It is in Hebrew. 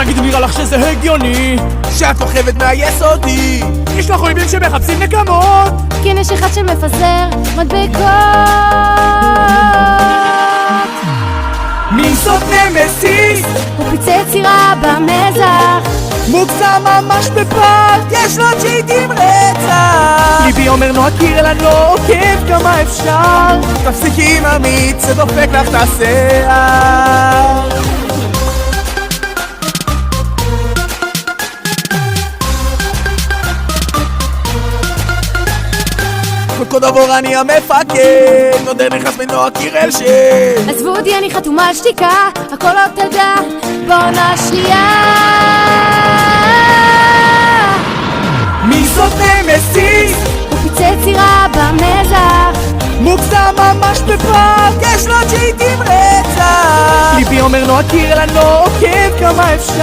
תגידי, נראה לך שזה הגיוני שאת אוכבת מהיסודי? יש לך אויבים שמחפשים נקמות כן, יש אחד שמפזר מדבקות. מי זאת נמסיס? הוא פיצה יצירה במזח, מוגזם ממש בפארט, יש לו צ'יט עם רצח. ליבי אומר נועה קירל, אני לא עוקב כמה אפשר. תפסיקי עם המיץ, זה דופק לך את השיער. קודקוד עבור אני המפקד, נודר נכנס מנועה קירל של. עזבו אותי, אני חתומה על שתיקה, הכל לא תדע, בעונה שנייה. מי זאת נמסיס? הוא פיצה יצירה במזח, מוגזם ממש בפארט, יש לו צ'יט עם רצח. ליבי אומר נועה קירל, אני לא עוקב כמה אפשר.